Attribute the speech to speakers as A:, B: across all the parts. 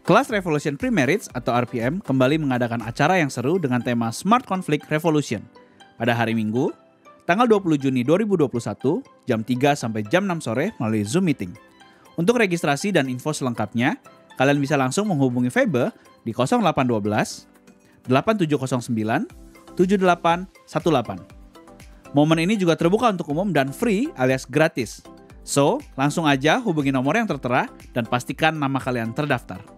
A: Kelas Revolution Pre-Marriage atau RPM kembali mengadakan acara yang seru dengan tema Smart Conflict Revolution pada hari Minggu, tanggal 20 Juni 2021, jam 3 sampai jam 6 sore melalui Zoom Meeting. Untuk registrasi dan info selengkapnya, kalian bisa langsung menghubungi Febe di 0812 8709 7818. Momen ini juga terbuka untuk umum dan free alias gratis. So, langsung aja hubungi nomor yang tertera dan pastikan nama kalian terdaftar.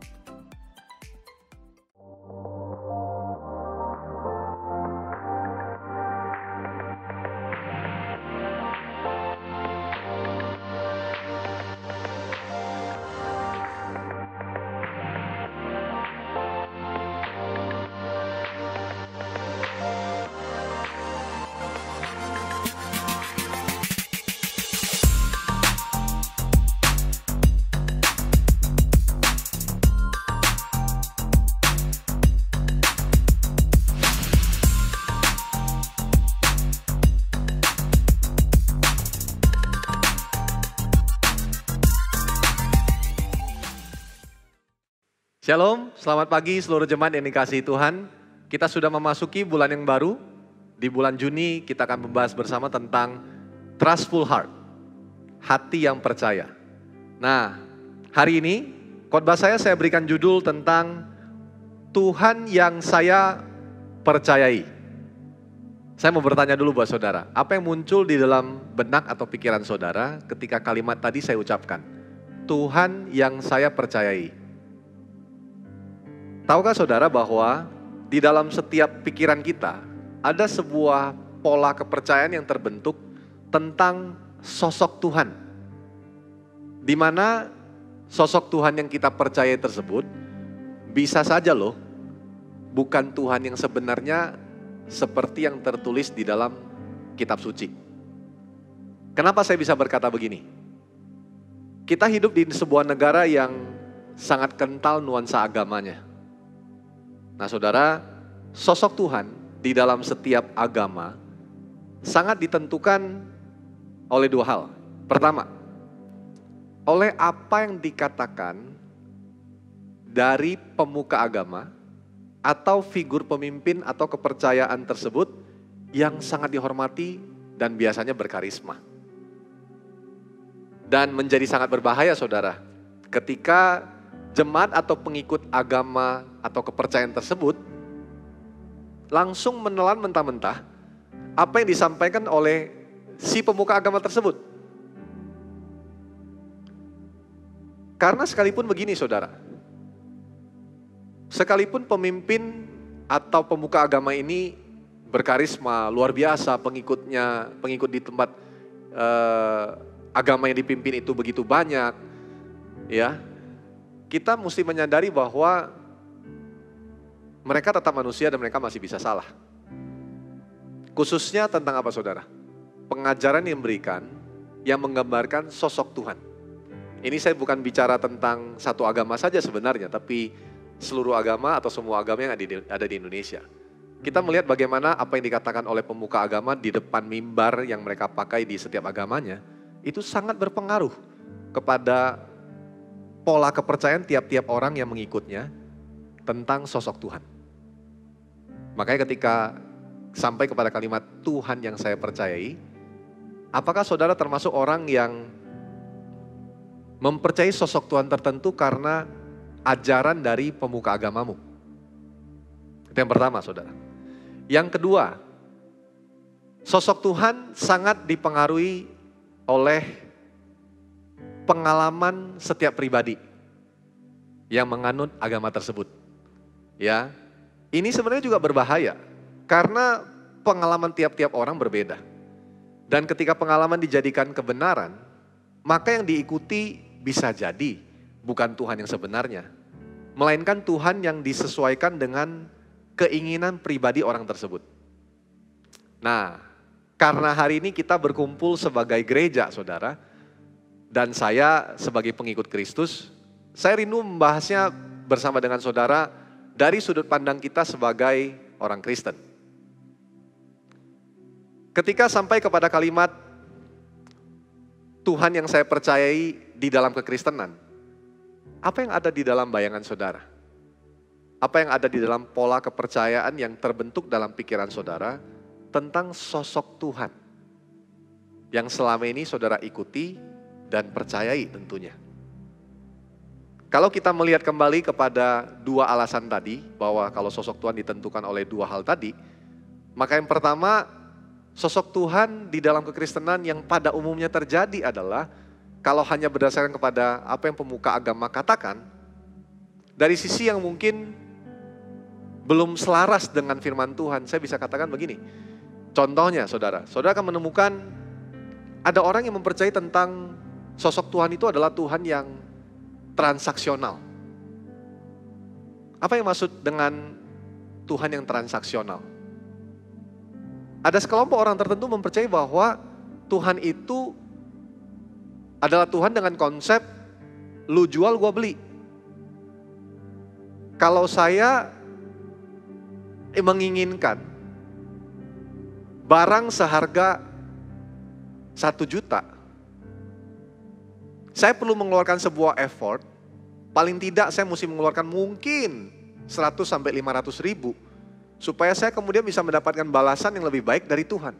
B: Shalom, selamat pagi seluruh jemaat yang dikasihi Tuhan. Kita sudah memasuki bulan yang baru. Di bulan Juni kita akan membahas bersama tentang Trustful Heart, hati yang percaya. Nah, hari ini khotbah saya berikan judul tentang Tuhan yang saya percayai. Saya mau bertanya dulu buat saudara, apa yang muncul di dalam benak atau pikiran saudara ketika kalimat tadi saya ucapkan? Tuhan yang saya percayai. Tahukah saudara bahwa di dalam setiap pikiran kita ada sebuah pola kepercayaan yang terbentuk tentang sosok Tuhan. Di mana sosok Tuhan yang kita percayai tersebut bisa saja loh bukan Tuhan yang sebenarnya seperti yang tertulis di dalam kitab suci. Kenapa saya bisa berkata begini? Kita hidup di sebuah negara yang sangat kental nuansa agamanya. Nah saudara, sosok Tuhan di dalam setiap agama sangat ditentukan oleh dua hal. Pertama, oleh apa yang dikatakan dari pemuka agama atau figur pemimpin atau kepercayaan tersebut yang sangat dihormati dan biasanya berkarisma. Dan menjadi sangat berbahaya saudara, ketika jemaat atau pengikut agama atau kepercayaan tersebut langsung menelan mentah-mentah apa yang disampaikan oleh si pemuka agama tersebut. Karena sekalipun begini saudara, sekalipun pemimpin atau pemuka agama ini berkarisma, luar biasa, pengikut di tempat agama yang dipimpin itu begitu banyak, ya. Kita mesti menyadari bahwa mereka tetap manusia dan mereka masih bisa salah. Khususnya tentang apa saudara? Pengajaran yang diberikan yang menggambarkan sosok Tuhan. Ini saya bukan bicara tentang satu agama saja sebenarnya, tapi seluruh agama atau semua agama yang ada di Indonesia. Kita melihat bagaimana apa yang dikatakan oleh pemuka agama di depan mimbar yang mereka pakai di setiap agamanya, itu sangat berpengaruh kepada pola kepercayaan tiap-tiap orang yang mengikutnya tentang sosok Tuhan. Makanya ketika sampai kepada kalimat Tuhan yang saya percayai, apakah saudara termasuk orang yang mempercayai sosok Tuhan tertentu karena ajaran dari pemuka agamamu? Itu yang pertama saudara. Yang kedua, sosok Tuhan sangat dipengaruhi oleh pengalaman setiap pribadi yang menganut agama tersebut. Ya, ini sebenarnya juga berbahaya karena pengalaman tiap-tiap orang berbeda. Dan ketika pengalaman dijadikan kebenaran, maka yang diikuti bisa jadi bukan Tuhan yang sebenarnya, melainkan Tuhan yang disesuaikan dengan keinginan pribadi orang tersebut. Nah, karena hari ini kita berkumpul sebagai gereja, saudara, dan saya sebagai pengikut Kristus, saya rindu membahasnya bersama dengan saudara dari sudut pandang kita sebagai orang Kristen. Ketika sampai kepada kalimat Tuhan yang saya percayai di dalam kekristenan, Apa yang ada di dalam bayangan saudara? Apa yang ada di dalam pola kepercayaan yang terbentuk dalam pikiran saudara tentang sosok Tuhan yang selama ini saudara ikuti dan percayai tentunya. Kalau kita melihat kembali kepada dua alasan tadi, bahwa kalau sosok Tuhan ditentukan oleh dua hal tadi, maka yang pertama, sosok Tuhan di dalam kekristenan yang pada umumnya terjadi adalah, kalau hanya berdasarkan kepada apa yang pemuka agama katakan, dari sisi yang mungkin belum selaras dengan firman Tuhan, saya bisa katakan begini. Contohnya saudara akan menemukan ada orang yang mempercayai tentang sosok Tuhan itu adalah Tuhan yang transaksional. Apa yang maksud dengan Tuhan yang transaksional? Ada sekelompok orang tertentu mempercayai bahwa Tuhan itu adalah Tuhan dengan konsep lu jual gua beli. Kalau saya menginginkan barang seharga 1 juta, saya perlu mengeluarkan sebuah effort, paling tidak saya mesti mengeluarkan mungkin 100 sampai 500 ribu, supaya saya kemudian bisa mendapatkan balasan yang lebih baik dari Tuhan.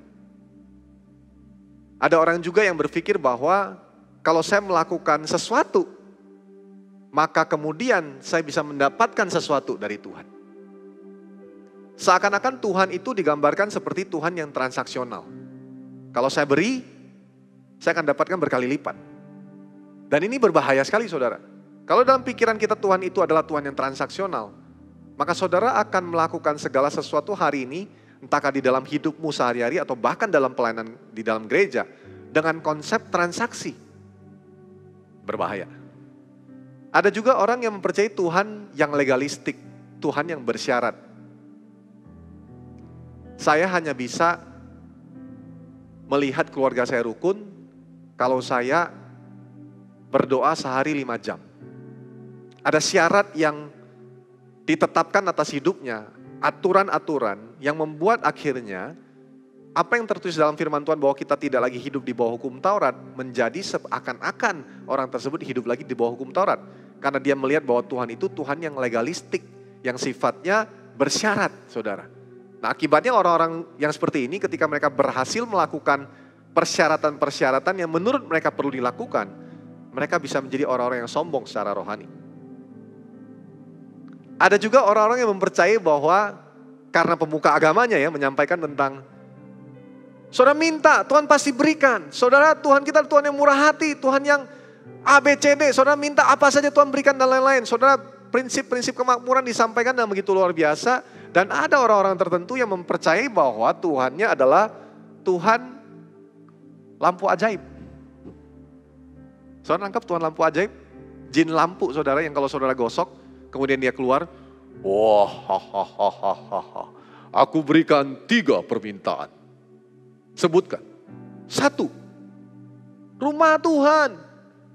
B: Ada orang juga yang berpikir bahwa kalau saya melakukan sesuatu, maka kemudian saya bisa mendapatkan sesuatu dari Tuhan. Seakan-akan Tuhan itu digambarkan seperti Tuhan yang transaksional. Kalau saya beri, saya akan dapatkan berkali lipat. Dan ini berbahaya sekali saudara. Kalau dalam pikiran kita Tuhan itu adalah Tuhan yang transaksional, maka saudara akan melakukan segala sesuatu hari ini, entahkah di dalam hidupmu sehari-hari atau bahkan dalam pelayanan di dalam gereja, dengan konsep transaksi. Berbahaya. Ada juga orang yang mempercayai Tuhan yang legalistik, Tuhan yang bersyarat. Saya hanya bisa melihat keluarga saya rukun kalau saya berdoa sehari 5 jam. Ada syarat yang ditetapkan atas hidupnya, aturan-aturan yang membuat akhirnya apa yang tertulis dalam firman Tuhan bahwa kita tidak lagi hidup di bawah hukum Taurat menjadi seakan-akan orang tersebut hidup lagi di bawah hukum Taurat. Karena dia melihat bahwa Tuhan itu Tuhan yang legalistik, yang sifatnya bersyarat, saudara. Nah, akibatnya orang-orang yang seperti ini ketika mereka berhasil melakukan persyaratan-persyaratan yang menurut mereka perlu dilakukan, mereka bisa menjadi orang-orang yang sombong secara rohani. Ada juga orang-orang yang mempercayai bahwa karena pemuka agamanya ya menyampaikan tentang saudara minta, Tuhan pasti berikan. Saudara, Tuhan kita Tuhan yang murah hati, Tuhan yang ABCD. Saudara minta apa saja Tuhan berikan dan lain-lain. Saudara, prinsip-prinsip kemakmuran disampaikan dan begitu luar biasa. Dan ada orang-orang tertentu yang mempercayai bahwa Tuhannya adalah Tuhan lampu ajaib. Saudara nangkap Tuhan lampu ajaib? Jin lampu saudara yang kalau saudara gosok, kemudian dia keluar. Wah, aku berikan 3 permintaan. Sebutkan. 1, rumah Tuhan.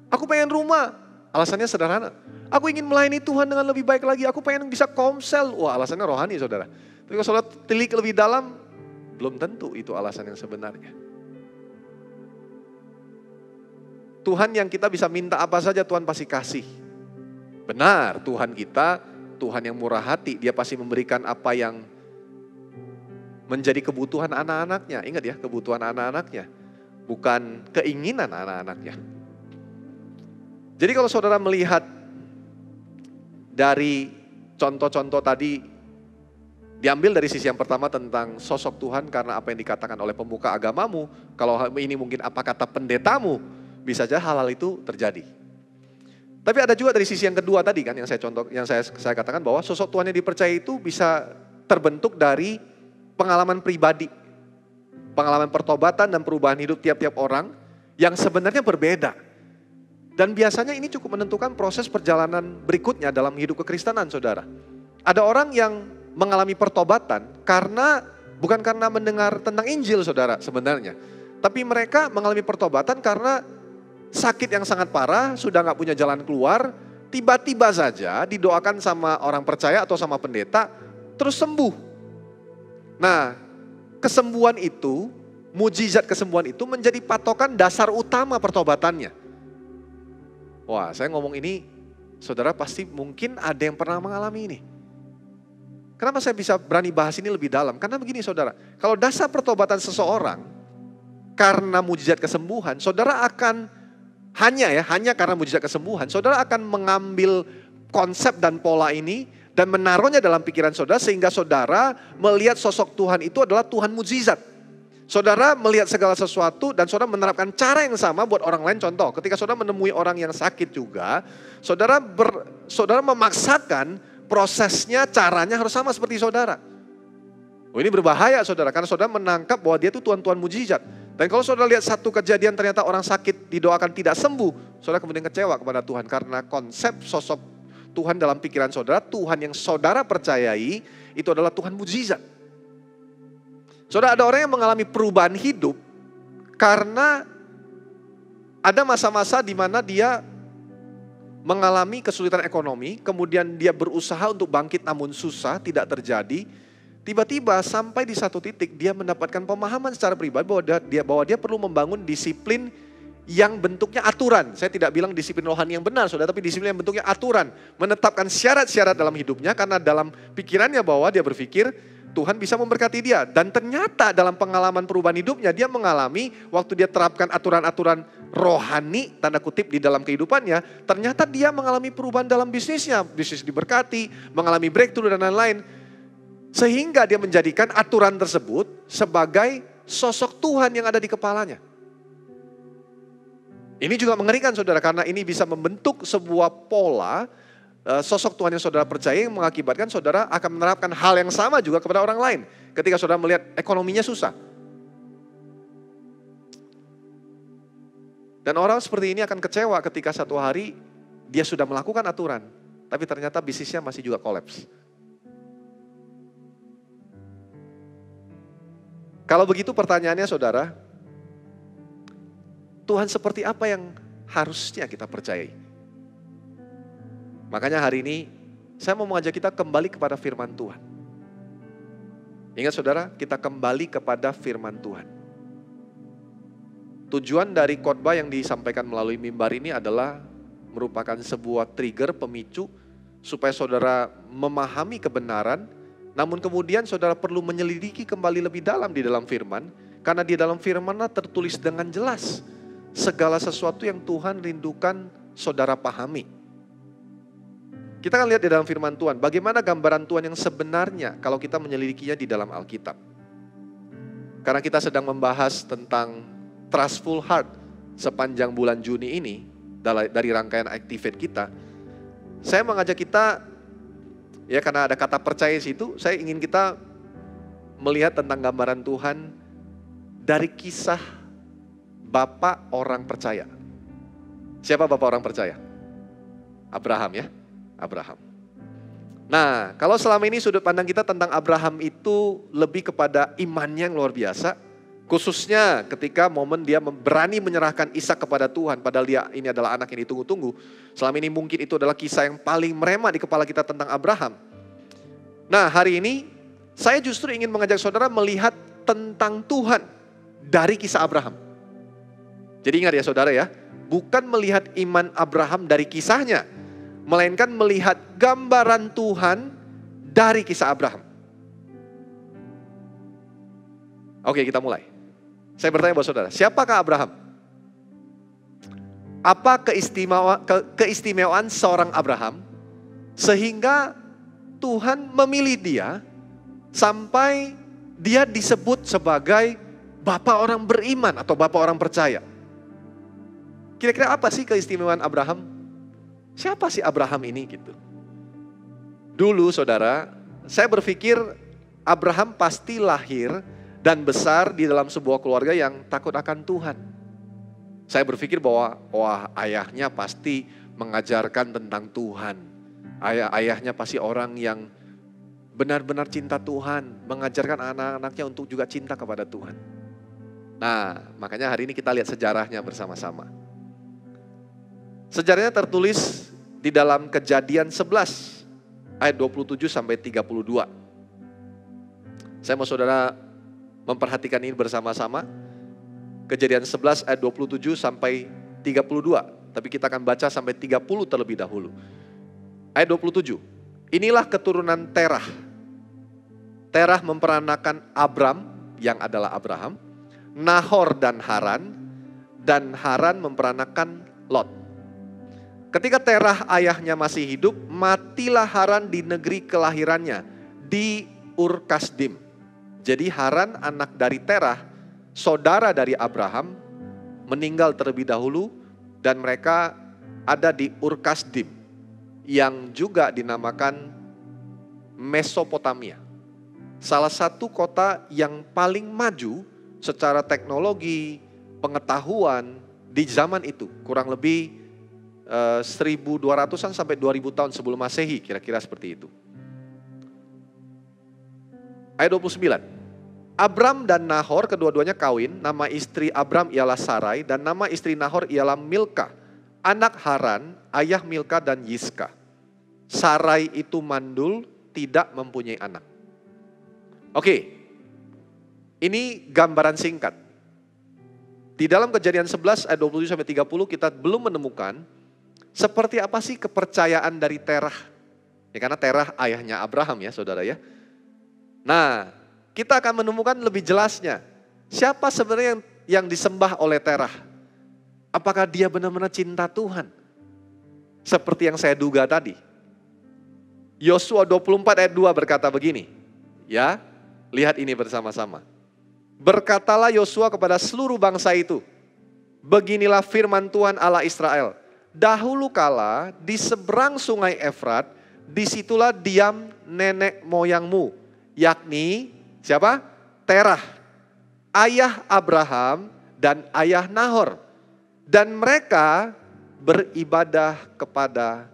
B: Aku pengen rumah. Alasannya sederhana. Aku ingin melayani Tuhan dengan lebih baik lagi. Aku pengen bisa komsel. Wah, alasannya rohani saudara. Tapi kalau saudara telik lebih dalam, belum tentu itu alasan yang sebenarnya. Tuhan yang kita bisa minta apa saja Tuhan pasti kasih. Benar, Tuhan kita, Tuhan yang murah hati. Dia pasti memberikan apa yang menjadi kebutuhan anak-anaknya. Ingat ya, kebutuhan anak-anaknya. Bukan keinginan anak-anaknya. Jadi kalau saudara melihat dari contoh-contoh tadi, diambil dari sisi yang pertama tentang sosok Tuhan karena apa yang dikatakan oleh pemuka agamamu. Kalau ini mungkin apa kata pendetamu, bisa saja hal-hal itu terjadi. Tapi ada juga dari sisi yang kedua tadi kan yang saya katakan bahwa sosok Tuhan yang dipercaya itu bisa terbentuk dari pengalaman pribadi. Pengalaman pertobatan dan perubahan hidup tiap-tiap orang yang sebenarnya berbeda. Dan biasanya ini cukup menentukan proses perjalanan berikutnya dalam hidup kekristenan saudara. Ada orang yang mengalami pertobatan bukan karena mendengar tentang Injil saudara sebenarnya. Tapi mereka mengalami pertobatan karena sakit yang sangat parah, sudah gak punya jalan keluar, tiba-tiba saja didoakan sama orang percaya atau sama pendeta, terus sembuh. Nah, kesembuhan itu, mujizat kesembuhan itu menjadi patokan dasar utama pertobatannya. Wah, saya ngomong ini Saudara pasti mungkin ada yang pernah mengalami ini. Kenapa saya bisa berani bahas ini lebih dalam? Karena begini saudara, kalau dasar pertobatan seseorang karena mujizat kesembuhan, saudara akan hanya karena mujizat kesembuhan, saudara akan mengambil konsep dan pola ini dan menaruhnya dalam pikiran saudara sehingga saudara melihat sosok Tuhan itu adalah Tuhan mujizat. Saudara melihat segala sesuatu dan saudara menerapkan cara yang sama buat orang lain. Contoh, ketika saudara menemui orang yang sakit juga, saudara memaksakan prosesnya, caranya harus sama seperti saudara. Oh, ini berbahaya saudara, karena saudara menangkap bahwa dia itu Tuhan-Tuhan mujizat. Dan kalau saudara lihat satu kejadian ternyata orang sakit didoakan tidak sembuh, saudara kemudian kecewa kepada Tuhan karena konsep sosok Tuhan dalam pikiran saudara, Tuhan yang saudara percayai itu adalah Tuhan mujizat. Saudara, ada orang yang mengalami perubahan hidup karena ada masa-masa di mana dia mengalami kesulitan ekonomi, kemudian dia berusaha untuk bangkit namun susah, tidak terjadi. Tiba-tiba sampai di satu titik dia mendapatkan pemahaman secara pribadi bahwa dia perlu membangun disiplin yang bentuknya aturan. Saya tidak bilang disiplin rohani yang benar, saudara, tapi disiplin yang bentuknya aturan. Menetapkan syarat-syarat dalam hidupnya karena dalam pikirannya bahwa dia berpikir Tuhan bisa memberkati dia. Dan ternyata dalam pengalaman perubahan hidupnya dia mengalami waktu dia terapkan aturan-aturan rohani tanda kutip di dalam kehidupannya. Ternyata dia mengalami perubahan dalam bisnisnya. Bisnis diberkati, mengalami breakthrough dan lain-lain. Sehingga dia menjadikan aturan tersebut sebagai sosok Tuhan yang ada di kepalanya. Ini juga mengerikan saudara karena ini bisa membentuk sebuah pola sosok Tuhan yang saudara percaya yang mengakibatkan saudara akan menerapkan hal yang sama juga kepada orang lain. Ketika saudara melihat ekonominya susah. Dan orang seperti ini akan kecewa ketika satu hari dia sudah melakukan aturan. Tapi ternyata bisnisnya masih juga kolaps. Kalau begitu pertanyaannya saudara, Tuhan seperti apa yang harusnya kita percayai? Makanya hari ini saya mau mengajak kita kembali kepada firman Tuhan. Ingat saudara, kita kembali kepada firman Tuhan. Tujuan dari khotbah yang disampaikan melalui mimbar ini adalah merupakan sebuah trigger pemicu supaya saudara memahami kebenaran, namun kemudian saudara perlu menyelidiki kembali lebih dalam di dalam firman, karena di dalam firman tertulis dengan jelas segala sesuatu yang Tuhan rindukan saudara pahami. Kita akan lihat di dalam firman Tuhan, bagaimana gambaran Tuhan yang sebenarnya kalau kita menyelidikinya di dalam Alkitab. Karena kita sedang membahas tentang Trustful Heart sepanjang bulan Juni ini, dari rangkaian Activate kita. Saya mengajak kita, ya karena ada kata percaya di situ, saya ingin kita melihat tentang gambaran Tuhan dari kisah Bapak orang percaya. Siapa Bapak orang percaya? Abraham ya. Abraham. Nah, kalau selama ini sudut pandang kita tentang Abraham itu lebih kepada imannya yang luar biasa, khususnya ketika momen dia berani menyerahkan Ishak kepada Tuhan, padahal dia ini adalah anak yang ditunggu-tunggu. Selama ini mungkin itu adalah kisah yang paling merema di kepala kita tentang Abraham. Nah, hari ini saya justru ingin mengajak saudara melihat tentang Tuhan dari kisah Abraham. Jadi ingat ya saudara ya, bukan melihat iman Abraham dari kisahnya, melainkan melihat gambaran Tuhan dari kisah Abraham. Oke, kita mulai. Saya bertanya buat saudara, siapakah Abraham? Apa keistimewaan seorang Abraham sehingga Tuhan memilih dia sampai dia disebut sebagai bapak orang beriman atau bapak orang percaya? Kira-kira apa sih keistimewaan Abraham? Siapa sih Abraham ini gitu? Dulu saudara, saya berpikir Abraham pasti lahir dan besar di dalam sebuah keluarga yang takut akan Tuhan. Saya berpikir bahwa ayahnya pasti mengajarkan tentang Tuhan. Ayahnya pasti orang yang benar-benar cinta Tuhan, mengajarkan anak-anaknya untuk juga cinta kepada Tuhan. Nah, makanya hari ini kita lihat sejarahnya bersama-sama. Sejarahnya tertulis di dalam Kejadian 11 ayat 27 sampai 32. Saya mau saudara memperhatikan ini bersama-sama. Kejadian 11 ayat 27 sampai 32. Tapi kita akan baca sampai 30 terlebih dahulu. Ayat 27. Inilah keturunan Terah. Terah memperanakan Abram yang adalah Abraham, Nahor dan Haran memperanakan Lot. Ketika Terah ayahnya masih hidup, matilah Haran di negeri kelahirannya, di Ur Kasdim. Jadi Haran anak dari Terah, saudara dari Abraham, meninggal terlebih dahulu dan mereka ada di Ur Kasdim yang juga dinamakan Mesopotamia. Salah satu kota yang paling maju secara teknologi, pengetahuan di zaman itu, kurang lebih 1200-an sampai 2000 tahun sebelum Masehi, kira-kira seperti itu. Ayat 29. Abram dan Nahor kedua-duanya kawin, nama istri Abram ialah Sarai dan nama istri Nahor ialah Milka, anak Haran, ayah Milka dan Yiska. Sarai itu mandul, tidak mempunyai anak. Oke, ini gambaran singkat. Di dalam Kejadian 11 ayat 27-30 kita belum menemukan seperti apa sih kepercayaan dari Terah. Ya, karena Terah ayahnya Abraham ya saudara ya. Nah, kita akan menemukan lebih jelasnya. Siapa sebenarnya yang disembah oleh Terah? Apakah dia benar-benar cinta Tuhan? Seperti yang saya duga tadi. Yosua 24 ayat 2 berkata begini. Ya, lihat ini bersama-sama. Berkatalah Yosua kepada seluruh bangsa itu, beginilah firman Tuhan Allah Israel. Dahulu kala di seberang sungai Efrat, disitulah diam nenek moyangmu, yakni siapa? Terah, ayah Abraham dan ayah Nahor. Dan mereka beribadah kepada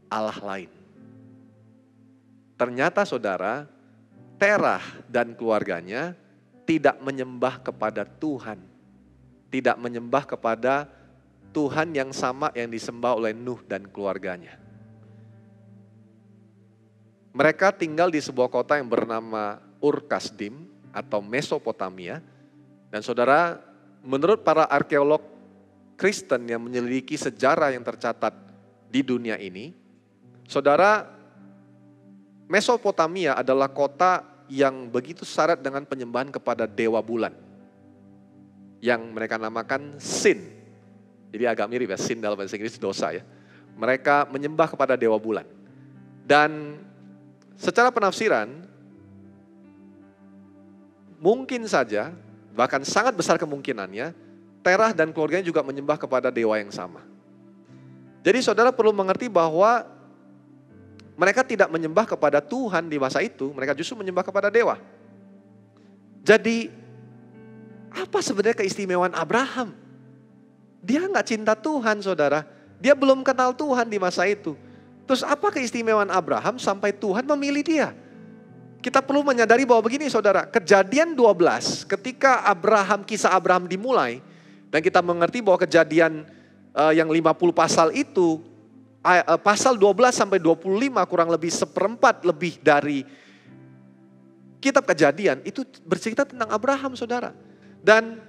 B: Allah lain. Ternyata saudara, Terah dan keluarganya tidak menyembah kepada Tuhan. Tidak menyembah kepada Tuhan yang sama yang disembah oleh Nuh dan keluarganya. Mereka tinggal di sebuah kota yang bernama Ur Kasdim atau Mesopotamia. Dan saudara, menurut para arkeolog Kristen yang menyelidiki sejarah yang tercatat di dunia ini, saudara, Mesopotamia adalah kota yang begitu syarat dengan penyembahan kepada dewa bulan. Yang mereka namakan Sin. Jadi agak mirip ya, Sin dalam bahasa Inggris dosa ya. Mereka menyembah kepada dewa bulan. Dan secara penafsiran, mungkin saja, bahkan sangat besar kemungkinannya, Terah dan keluarganya juga menyembah kepada dewa yang sama. Jadi saudara perlu mengerti bahwa mereka tidak menyembah kepada Tuhan di masa itu, mereka justru menyembah kepada dewa. Jadi, apa sebenarnya keistimewaan Abraham? Dia nggak cinta Tuhan, saudara. Dia belum kenal Tuhan di masa itu. Terus apa keistimewaan Abraham sampai Tuhan memilih dia? Kita perlu menyadari bahwa begini, saudara. Kejadian 12, ketika kisah Abraham dimulai, dan kita mengerti bahwa kejadian yang 50 pasal itu, pasal 12 sampai 25 kurang lebih seperempat lebih dari kitab Kejadian itu bercerita tentang Abraham, saudara. Dan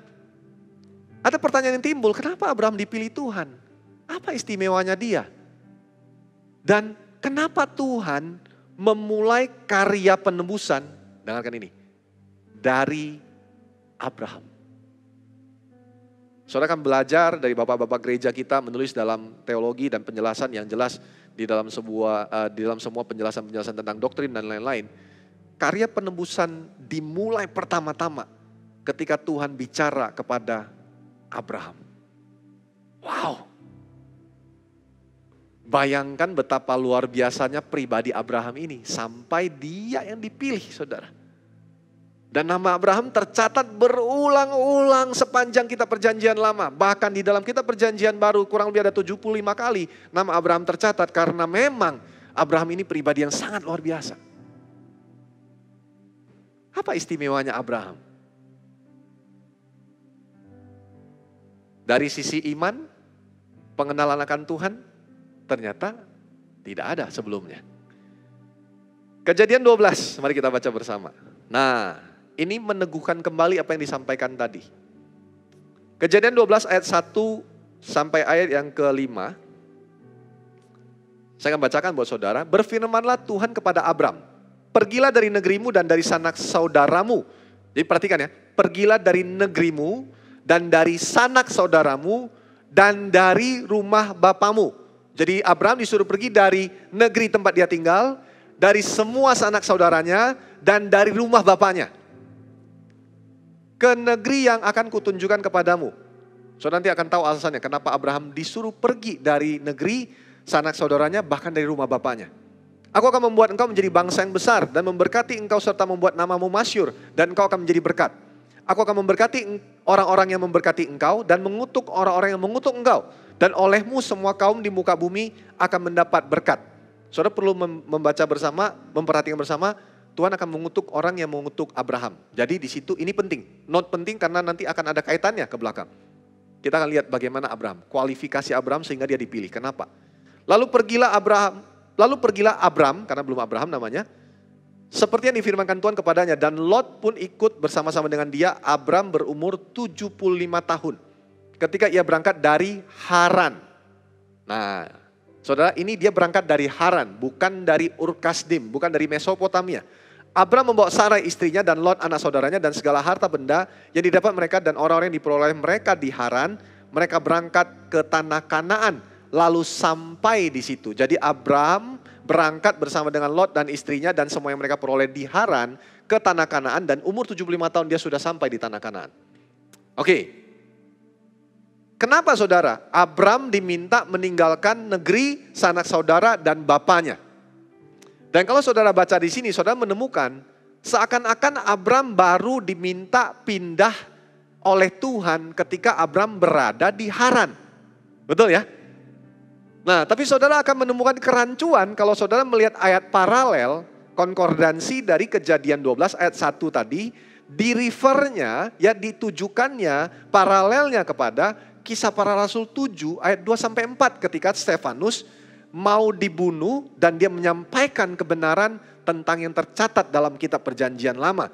B: ada pertanyaan yang timbul, kenapa Abraham dipilih Tuhan? Apa istimewanya dia? Dan kenapa Tuhan memulai karya penebusan, dengarkan ini, dari Abraham? Saudara akan belajar dari bapak-bapak gereja kita menulis dalam teologi dan penjelasan yang jelas di dalam semua penjelasan-penjelasan tentang doktrin dan lain-lain. Karya penebusan dimulai pertama-tama ketika Tuhan bicara kepada Abraham. Wow. Bayangkan betapa luar biasanya pribadi Abraham ini sampai dia yang dipilih, saudara. Dan nama Abraham tercatat berulang-ulang sepanjang kitab perjanjian lama. Bahkan di dalam kitab perjanjian baru kurang lebih ada 75 kali nama Abraham tercatat. Karena memang Abraham ini pribadi yang sangat luar biasa. Apa istimewanya Abraham? Dari sisi iman, pengenalan akan Tuhan, ternyata tidak ada sebelumnya. Kejadian 12, mari kita baca bersama. Nah, ini meneguhkan kembali apa yang disampaikan tadi. Kejadian 12 ayat 1 sampai ayat yang ke-5. Saya akan bacakan buat saudara. Berfirmanlah Tuhan kepada Abram, pergilah dari negerimu dan dari sanak saudaramu. Jadi perhatikan ya, pergilah dari negerimu dan dari sanak saudaramu dan dari rumah bapamu. Jadi Abram disuruh pergi dari negeri tempat dia tinggal, dari semua sanak saudaranya dan dari rumah bapaknya. Ke negeri yang akan kutunjukkan kepadamu. Saudara nanti akan tahu alasannya kenapa Abraham disuruh pergi dari negeri sanak saudaranya bahkan dari rumah bapaknya. Aku akan membuat engkau menjadi bangsa yang besar dan memberkati engkau serta membuat namamu masyhur dan engkau akan menjadi berkat. Aku akan memberkati orang-orang yang memberkati engkau dan mengutuk orang-orang yang mengutuk engkau. Dan olehmu semua kaum di muka bumi akan mendapat berkat. Saudara perlu membaca bersama, memperhatikan bersama, Tuhan akan mengutuk orang yang mengutuk Abraham. Jadi di situ ini penting, not penting karena nanti akan ada kaitannya ke belakang. Kita akan lihat bagaimana Abraham, kualifikasi Abraham sehingga dia dipilih. Kenapa? Lalu pergilah Abram, karena belum Abraham namanya, seperti yang difirmankan Tuhan kepadanya, dan Lot pun ikut bersama-sama dengan dia. Abram berumur 75 tahun ketika ia berangkat dari Haran. Nah, saudara, ini dia berangkat dari Haran, bukan dari Ur-Kasdim, bukan dari Mesopotamia. Abram membawa Sarai istrinya dan Lot anak saudaranya dan segala harta benda yang didapat mereka dan orang-orang yang diperoleh mereka di Haran. Mereka berangkat ke tanah Kanaan, lalu sampai di situ. Jadi Abram berangkat bersama dengan Lot dan istrinya dan semua yang mereka peroleh di Haran ke tanah Kanaan, dan umur 75 tahun dia sudah sampai di tanah Kanaan. Oke. Kenapa saudara? Abram diminta meninggalkan negeri sanak saudara dan bapaknya. Dan kalau saudara baca di sini, saudara menemukan seakan-akan Abram baru diminta pindah oleh Tuhan ketika Abram berada di Haran. Betul ya? Nah, tapi saudara akan menemukan kerancuan kalau saudara melihat ayat paralel, konkordansi dari Kejadian 12 ayat 1 tadi, di refernya, ya ditujukannya paralelnya kepada Kisah Para Rasul 7 ayat 2-4 ketika Stefanus mau dibunuh dan dia menyampaikan kebenaran tentang yang tercatat dalam kitab Perjanjian Lama.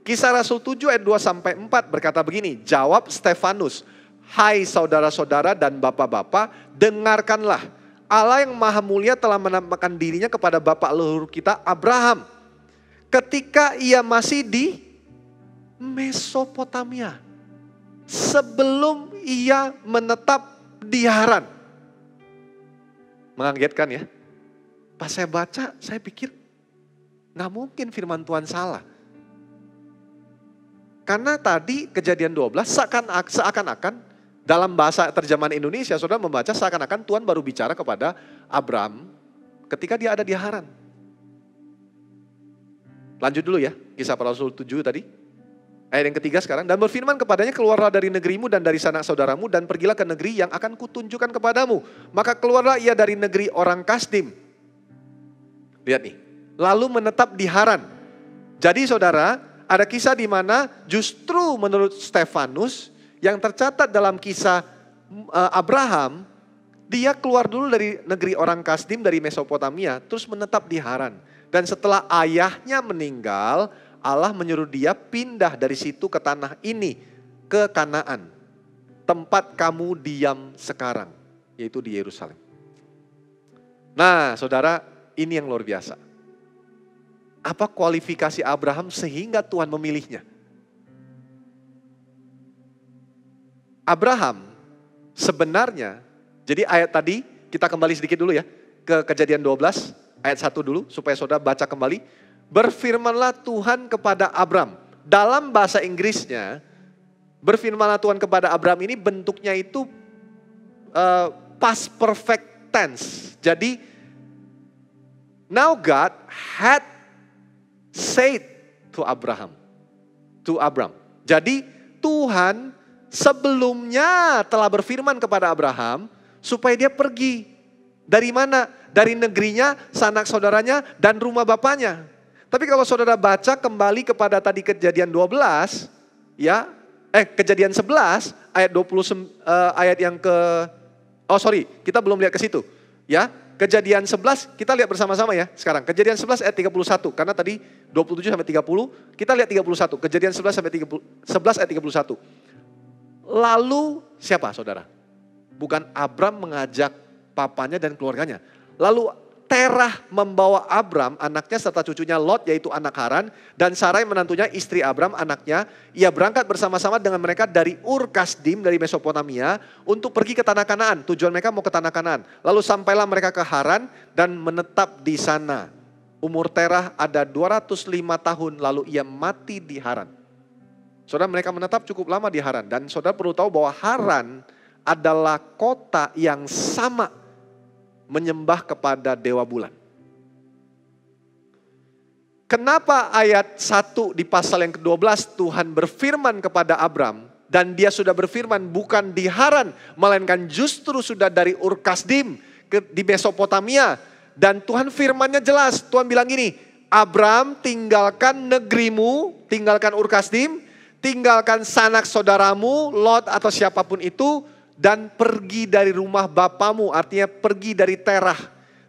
B: Kisah Rasul 7 ayat 2-4 berkata begini, jawab Stefanus, hai saudara-saudara dan bapak-bapak, dengarkanlah. Allah yang maha mulia telah menampakkan dirinya kepada bapak leluhur kita Abraham ketika ia masih di Mesopotamia, sebelum ia menetap di Haran. Mengagetkan ya. Pas saya baca, saya pikir nggak mungkin firman Tuhan salah. Karena tadi Kejadian 12 seakan-akan dalam bahasa terjemahan Indonesia, saudara membaca seakan-akan Tuhan baru bicara kepada Abram ketika dia ada di Haran. Lanjut dulu ya, Kisah Para Rasul 7 tadi. Ayat yang ketiga sekarang, dan berfirman kepadanya, keluarlah dari negerimu dan dari sanak saudaramu dan pergilah ke negeri yang akan kutunjukkan kepadamu. Maka keluarlah ia dari negeri orang Kasdim. Lihat nih, lalu menetap di Haran. Jadi saudara, ada kisah di mana justru menurut Stefanus yang tercatat dalam kisah Abraham, dia keluar dulu dari negeri orang Kasdim, dari Mesopotamia, terus menetap di Haran. Dan setelah ayahnya meninggal, Allah menyuruh dia pindah dari situ ke tanah ini, ke Kanaan. Tempat kamu diam sekarang, yaitu di Yerusalem. Nah saudara, ini yang luar biasa. Apa kualifikasi Abraham sehingga Tuhan memilihnya? Abraham sebenarnya, jadi ayat tadi kita kembali sedikit dulu ya, ke Kejadian 12 ayat 1 dulu supaya saudara baca kembali. Berfirmanlah Tuhan kepada Abram. Dalam bahasa Inggrisnya, berfirmanlah Tuhan kepada Abram ini bentuknya itu past perfect tense. Jadi, now God had said to Abraham. Jadi Tuhan sebelumnya telah berfirman kepada Abraham supaya dia pergi. Dari mana? Dari negerinya, sanak saudaranya, dan rumah bapaknya. Tapi kalau saudara baca kembali kepada tadi Kejadian 12, ya, Kejadian 11 ayat 20 ayat yang kita belum lihat ke situ, ya. Kejadian 11 kita lihat bersama-sama ya sekarang. Kejadian 11 ayat 31 karena tadi 27 sampai 30, kita lihat 31. Kejadian 11 sampai 11 ayat 31. Lalu siapa saudara? Bukan Abram mengajak papanya dan keluarganya. Lalu Terah membawa Abram, anaknya serta cucunya Lot yaitu anak Haran. Dan Sarai menantunya istri Abram anaknya. Ia berangkat bersama-sama dengan mereka dari Ur Kasdim dari Mesopotamia untuk pergi ke tanah Kanaan. Tujuan mereka mau ke tanah Kanaan. Lalu sampailah mereka ke Haran dan menetap di sana. Umur Terah ada 205 tahun lalu ia mati di Haran. Saudara, mereka menetap cukup lama di Haran. Dan saudara perlu tahu bahwa Haran adalah kota yang sama menyembah kepada dewa bulan. Kenapa ayat 1 di pasal yang ke-12 Tuhan berfirman kepada Abram dan dia sudah berfirman bukan di Haran melainkan justru sudah dari Ur Kasdim di Mesopotamia, dan Tuhan firmannya jelas. Tuhan bilang gini, Abram tinggalkan negerimu, tinggalkan Ur Kasdim, tinggalkan sanak saudaramu, Lot atau siapapun itu, dan pergi dari rumah bapamu, artinya pergi dari Terah,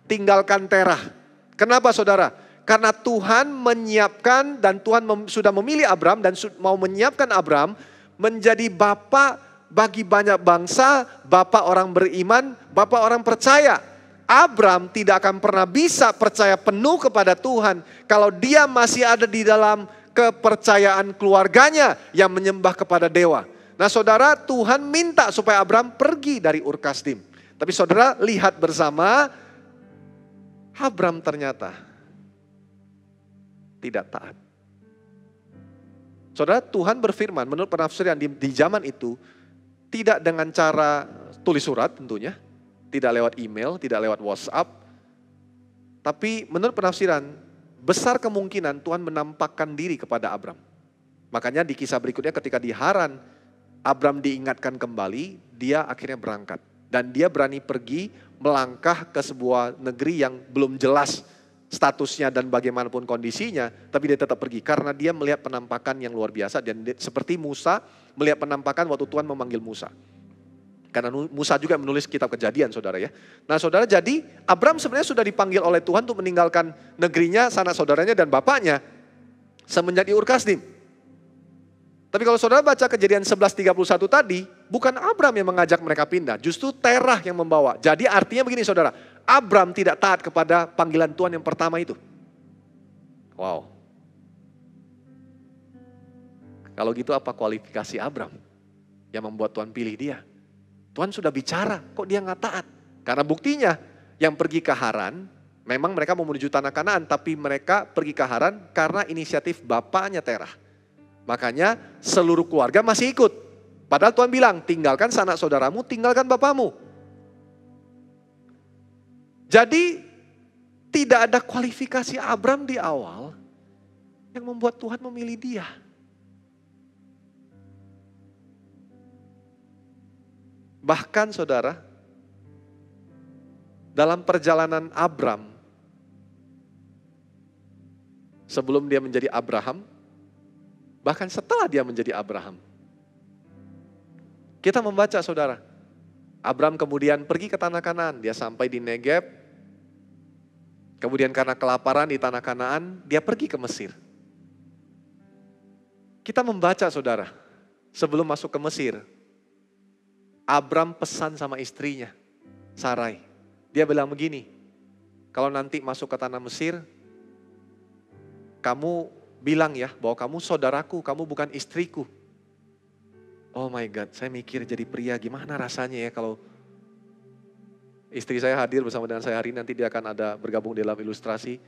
B: tinggalkan Terah. Kenapa saudara? Karena Tuhan menyiapkan dan Tuhan sudah memilih Abram dan mau menyiapkan Abram menjadi bapa bagi banyak bangsa, bapa orang beriman, bapa orang percaya. Abram tidak akan pernah bisa percaya penuh kepada Tuhan kalau dia masih ada di dalam kepercayaan keluarganya yang menyembah kepada dewa. Nah saudara, Tuhan minta supaya Abram pergi dari Ur Kasdim. Tapi saudara lihat bersama, Abram ternyata tidak taat. Saudara, Tuhan berfirman menurut penafsiran di zaman itu, tidak dengan cara tulis surat tentunya, tidak lewat email, tidak lewat WhatsApp. Tapi menurut penafsiran, besar kemungkinan Tuhan menampakkan diri kepada Abram. Makanya di kisah berikutnya ketika di Haran, Abram diingatkan kembali, dia akhirnya berangkat. Dan dia berani pergi melangkah ke sebuah negeri yang belum jelas statusnya dan bagaimanapun kondisinya. Tapi dia tetap pergi karena dia melihat penampakan yang luar biasa. Dan seperti Musa melihat penampakan waktu Tuhan memanggil Musa. Karena Musa juga menulis kitab Kejadian saudara ya. Nah saudara, jadi Abram sebenarnya sudah dipanggil oleh Tuhan untuk meninggalkan negerinya, sanak saudaranya dan bapaknya. Semenjak di Ur Kasdim. Tapi kalau saudara baca Kejadian 11:31 tadi, bukan Abram yang mengajak mereka pindah, justru Terah yang membawa. Jadi artinya begini saudara, Abram tidak taat kepada panggilan Tuhan yang pertama itu. Wow. Kalau gitu apa kualifikasi Abram yang membuat Tuhan pilih dia? Tuhan sudah bicara, kok dia nggak taat? Karena buktinya yang pergi ke Haran, memang mereka mau menuju tanah Kanaan, tapi mereka pergi ke Haran karena inisiatif bapaknya Terah. Makanya seluruh keluarga masih ikut. Padahal Tuhan bilang, tinggalkan sanak saudaramu, tinggalkan bapamu. Jadi tidak ada kualifikasi Abram di awal yang membuat Tuhan memilih dia. Bahkan saudara, dalam perjalanan Abram, sebelum dia menjadi Abraham, bahkan setelah dia menjadi Abraham. Kita membaca saudara, Abram kemudian pergi ke tanah Kanaan, dia sampai di Negeb, kemudian karena kelaparan di tanah Kanaan, dia pergi ke Mesir. Kita membaca saudara, sebelum masuk ke Mesir, Abram pesan sama istrinya, Sarai. Dia bilang begini, kalau nanti masuk ke tanah Mesir, kamu bilang ya bahwa kamu saudaraku, kamu bukan istriku. Oh my God, saya mikir jadi pria gimana rasanya ya kalau istri saya hadir bersama dengan saya hari ini, nanti dia akan ada bergabung dalam ilustrasi.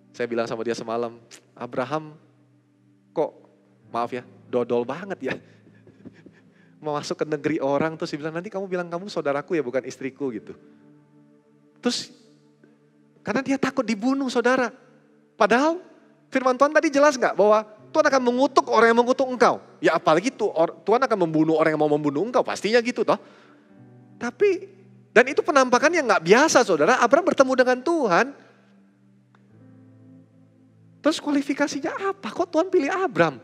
B: Saya bilang sama dia semalam, Abraham kok maaf ya, dodol banget ya. Mau masuk ke negeri orang terus dia bilang nanti kamu bilang kamu saudaraku ya bukan istriku gitu. Terus karena dia takut dibunuh saudara. Padahal firman Tuhan tadi jelas gak bahwa Tuhan akan mengutuk orang yang mengutuk engkau. Ya apalagi Tuhan akan membunuh orang yang mau membunuh engkau. Pastinya gitu toh. Tapi, dan itu penampakan yang gak biasa saudara. Abraham bertemu dengan Tuhan. Terus kualifikasinya apa? Kok Tuhan pilih Abraham?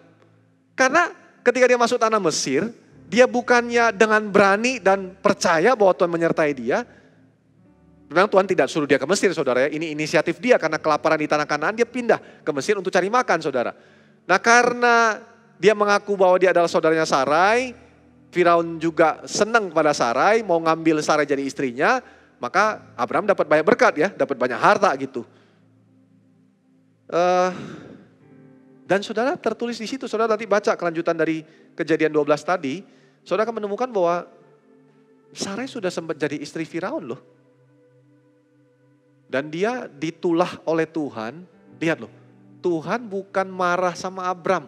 B: Karena ketika dia masuk tanah Mesir, dia bukannya dengan berani dan percaya bahwa Tuhan menyertai dia. Memang Tuhan tidak suruh dia ke Mesir saudara ya, ini inisiatif dia karena kelaparan di tanah Kanaan dia pindah ke Mesir untuk cari makan saudara. Nah karena dia mengaku bahwa dia adalah saudaranya Sarai, Firaun juga senang pada Sarai, mau ngambil Sarai jadi istrinya, maka Abraham dapat banyak berkat ya, dapat banyak harta gitu. Dan saudara tertulis di situ, saudara nanti baca kelanjutan dari Kejadian 12 tadi, saudara akan menemukan bahwa Sarai sudah sempat jadi istri Firaun loh. Dan dia ditulah oleh Tuhan, lihat loh, Tuhan bukan marah sama Abram.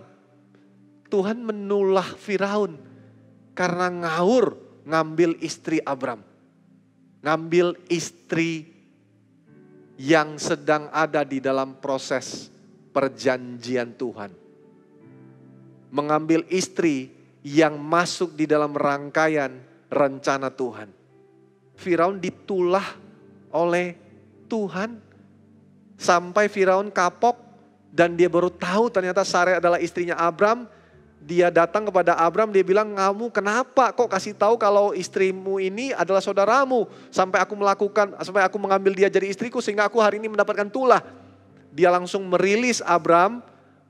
B: Tuhan menulah Firaun karena ngawur ngambil istri Abram. Ngambil istri yang sedang ada di dalam proses perjanjian Tuhan. Mengambil istri yang masuk di dalam rangkaian rencana Tuhan. Firaun ditulah oleh Tuhan sampai Firaun kapok dan dia baru tahu ternyata Sarai adalah istrinya Abram. Dia datang kepada Abram, dia bilang, kamu kenapa kok kasih tahu kalau istrimu ini adalah saudaramu sampai aku mengambil dia jadi istriku sehingga aku hari ini mendapatkan tulah. Dia langsung merilis Abram,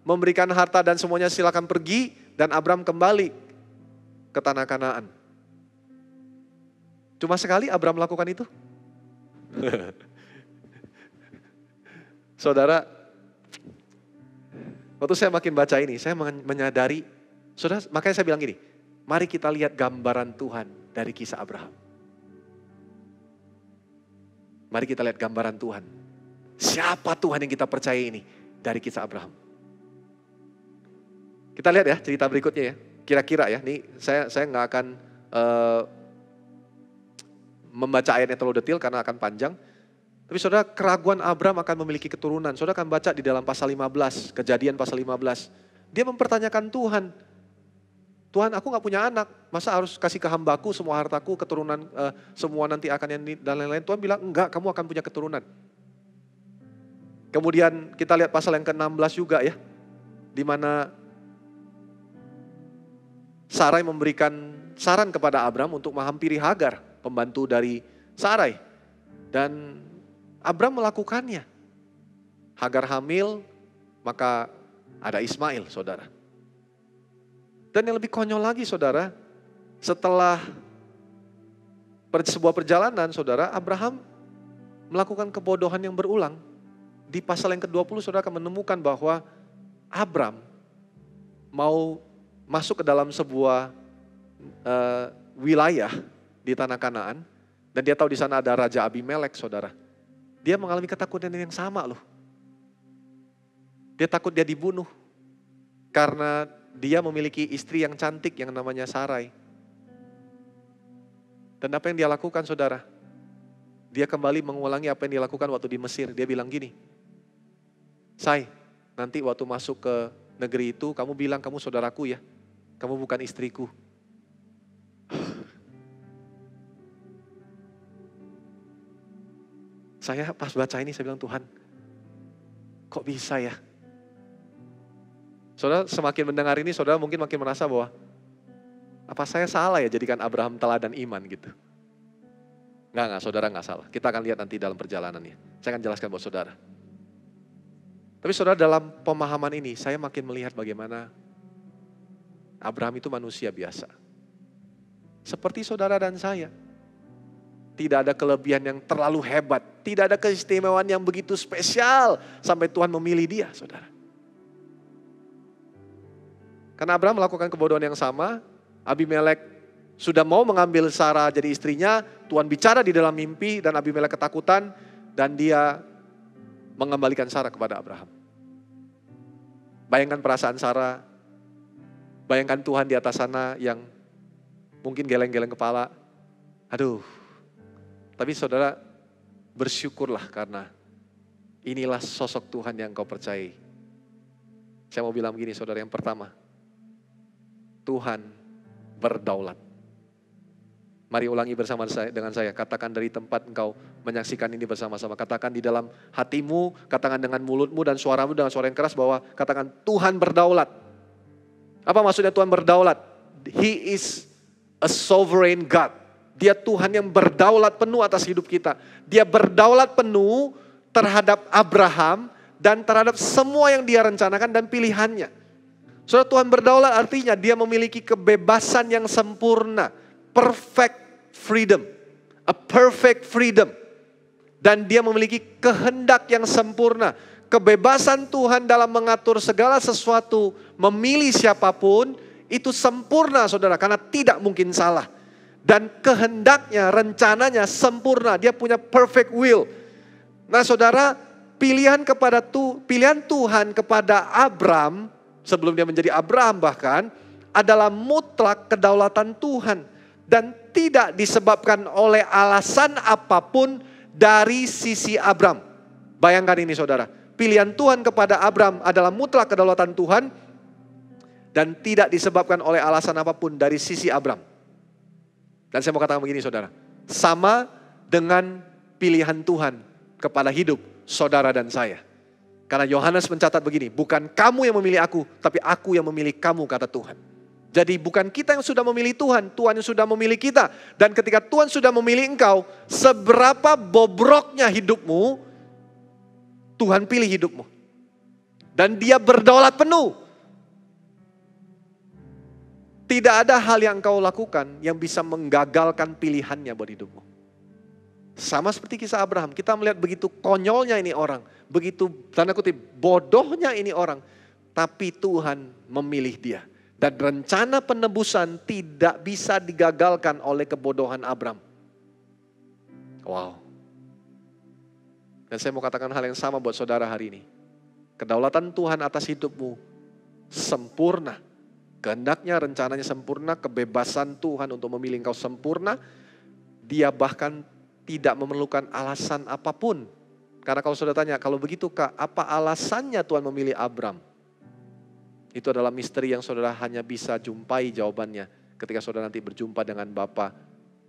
B: memberikan harta dan semuanya silakan pergi dan Abram kembali ke tanah Kanaan. Cuma sekali Abram melakukan itu. Saudara, waktu saya makin baca ini, saya menyadari, saudara, makanya saya bilang gini, mari kita lihat gambaran Tuhan dari kisah Abraham. Mari kita lihat gambaran Tuhan. Siapa Tuhan yang kita percaya ini dari kisah Abraham. Kita lihat ya cerita berikutnya ya, kira-kira ya, ini saya nggak akan membaca ayatnya terlalu detail karena akan panjang. Tapi saudara, keraguan Abram akan memiliki keturunan. Saudara akan baca di dalam pasal 15, Kejadian pasal 15. Dia mempertanyakan Tuhan. Tuhan, aku gak punya anak, masa harus kasih ke hambaku semua hartaku, keturunan semua nanti akan yang dan lain-lain. Tuhan bilang, enggak, kamu akan punya keturunan. Kemudian kita lihat pasal yang ke-16 juga ya. Di mana Sarai memberikan saran kepada Abram untuk menghampiri Hagar, pembantu dari Sarai. Dan Abram melakukannya. Hagar hamil, maka ada Ismail, saudara. Dan yang lebih konyol lagi, saudara, setelah sebuah perjalanan, saudara, Abraham melakukan kebodohan yang berulang. Di pasal yang ke-20, saudara akan menemukan bahwa Abram mau masuk ke dalam sebuah wilayah di tanah Kanaan, dan dia tahu di sana ada Raja Abimelek, saudara. Dia mengalami ketakutan yang sama loh. Dia takut dia dibunuh. Karena dia memiliki istri yang cantik yang namanya Sarai. Dan apa yang dia lakukan, saudara? Dia kembali mengulangi apa yang dia lakukan waktu di Mesir. Dia bilang gini, Say, nanti waktu masuk ke negeri itu kamu bilang kamu saudaraku ya. Kamu bukan istriku. Saya pas baca ini saya bilang, Tuhan, kok bisa ya? Saudara semakin mendengar ini, saudara mungkin makin merasa bahwa apa saya salah ya jadikan Abraham teladan iman gitu. Enggak, saudara enggak salah. Kita akan lihat nanti dalam perjalanannya. Saya akan jelaskan buat saudara. Tapi saudara, dalam pemahaman ini saya makin melihat bagaimana Abraham itu manusia biasa. Seperti saudara dan saya. Tidak ada kelebihan yang terlalu hebat. Tidak ada keistimewaan yang begitu spesial sampai Tuhan memilih dia, saudara. Karena Abraham melakukan kebodohan yang sama. Abimelek sudah mau mengambil Sarah jadi istrinya. Tuhan bicara di dalam mimpi dan Abimelek ketakutan. Dan dia mengembalikan Sarah kepada Abraham. Bayangkan perasaan Sarah. Bayangkan Tuhan di atas sana yang mungkin geleng-geleng kepala. Aduh. Tapi saudara, bersyukurlah karena inilah sosok Tuhan yang kau percayai. Saya mau bilang begini, saudara, yang pertama, Tuhan berdaulat. Mari ulangi bersama dengan saya, katakan dari tempat engkau menyaksikan ini bersama-sama. Katakan di dalam hatimu, katakan dengan mulutmu dan suaramu dengan suara yang keras bahwa katakan Tuhan berdaulat. Apa maksudnya Tuhan berdaulat? He is a sovereign God. Dia Tuhan yang berdaulat penuh atas hidup kita. Dia berdaulat penuh terhadap Abraham dan terhadap semua yang dia rencanakan dan pilihannya. Saudara, Tuhan berdaulat artinya dia memiliki kebebasan yang sempurna. Perfect freedom. A perfect freedom. Dan dia memiliki kehendak yang sempurna. Kebebasan Tuhan dalam mengatur segala sesuatu, memilih siapapun, itu sempurna saudara, karena tidak mungkin salah. Dan kehendaknya, rencananya sempurna, dia punya perfect will. Nah saudara, pilihan Tuhan kepada Abram, sebelum dia menjadi Abraham bahkan, adalah mutlak kedaulatan Tuhan. Dan tidak disebabkan oleh alasan apapun dari sisi Abram. Bayangkan ini saudara, pilihan Tuhan kepada Abram adalah mutlak kedaulatan Tuhan dan tidak disebabkan oleh alasan apapun dari sisi Abram. Dan saya mau katakan begini saudara, sama dengan pilihan Tuhan kepada hidup saudara dan saya. Karena Yohanes mencatat begini, bukan kamu yang memilih aku, tapi aku yang memilih kamu, kata Tuhan. Jadi bukan kita yang sudah memilih Tuhan, Tuhan yang sudah memilih kita. Dan ketika Tuhan sudah memilih engkau, seberapa bobroknya hidupmu, Tuhan pilih hidupmu. Dan dia berdaulat penuh. Tidak ada hal yang engkau lakukan yang bisa menggagalkan pilihannya buat hidupmu. Sama seperti kisah Abraham, kita melihat begitu konyolnya ini orang, begitu tanda kutip bodohnya ini orang, tapi Tuhan memilih dia. Dan rencana penebusan tidak bisa digagalkan oleh kebodohan Abram. Wow. Dan saya mau katakan hal yang sama buat saudara hari ini. Kedaulatan Tuhan atas hidupmu sempurna. Kehendaknya, rencananya sempurna. Kebebasan Tuhan untuk memilih engkau sempurna. Dia bahkan tidak memerlukan alasan apapun. Karena kalau saudara tanya, kalau begitu Kak, apa alasannya Tuhan memilih Abram? Itu adalah misteri yang saudara hanya bisa jumpai jawabannya ketika saudara nanti berjumpa dengan Bapa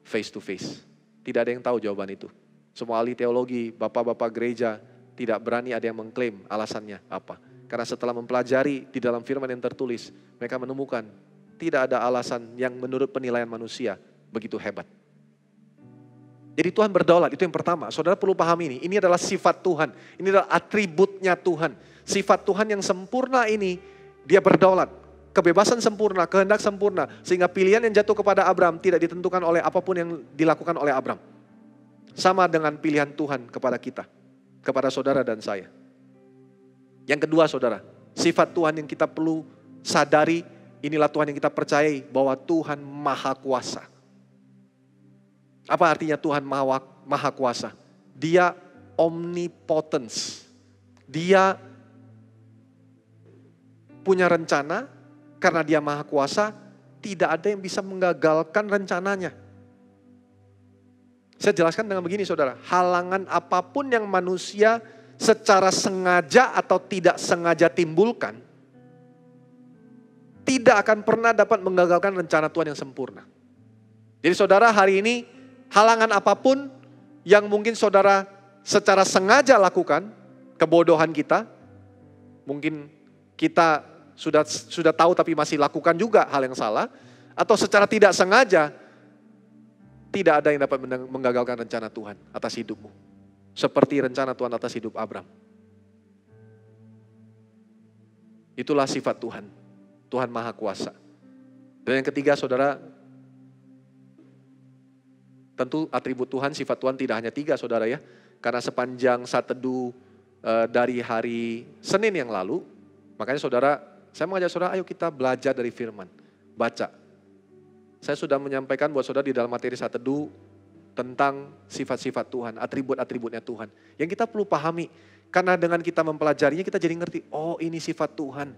B: face to face. Tidak ada yang tahu jawaban itu. Semua ahli teologi, bapak-bapak gereja tidak berani ada yang mengklaim alasannya apa. Karena setelah mempelajari di dalam firman yang tertulis, mereka menemukan tidak ada alasan yang menurut penilaian manusia begitu hebat. Jadi Tuhan berdaulat, itu yang pertama. Saudara perlu paham ini adalah sifat Tuhan. Ini adalah atributnya Tuhan. Sifat Tuhan yang sempurna ini, dia berdaulat, kebebasan sempurna, kehendak sempurna. Sehingga pilihan yang jatuh kepada Abram tidak ditentukan oleh apapun yang dilakukan oleh Abram. Sama dengan pilihan Tuhan kepada kita, kepada saudara dan saya. Yang kedua saudara, sifat Tuhan yang kita perlu sadari, inilah Tuhan yang kita percayai bahwa Tuhan Maha Kuasa. Apa artinya Tuhan Maha Kuasa? Dia omnipotence. Dia punya rencana, karena dia Maha Kuasa, tidak ada yang bisa menggagalkan rencananya. Saya jelaskan dengan begini saudara, halangan apapun yang manusia secara sengaja atau tidak sengaja timbulkan, tidak akan pernah dapat menggagalkan rencana Tuhan yang sempurna. Jadi saudara hari ini, halangan apapun yang mungkin saudara secara sengaja lakukan, kebodohan kita, mungkin kita sudah tahu tapi masih lakukan juga hal yang salah, atau secara tidak sengaja, tidak ada yang dapat menggagalkan rencana Tuhan atas hidupmu. Seperti rencana Tuhan atas hidup Abram. Itulah sifat Tuhan. Tuhan Maha Kuasa. Dan yang ketiga saudara, tentu atribut Tuhan, sifat Tuhan tidak hanya 3 saudara ya. Karena sepanjang saat teduh dari hari Senin yang lalu, makanya saudara, saya mengajak saudara, ayo kita belajar dari firman. Baca. Saya sudah menyampaikan buat saudara di dalam materi saat teduh tentang sifat-sifat Tuhan, atribut-atributnya Tuhan. Yang kita perlu pahami, karena dengan kita mempelajarinya kita jadi ngerti, oh ini sifat Tuhan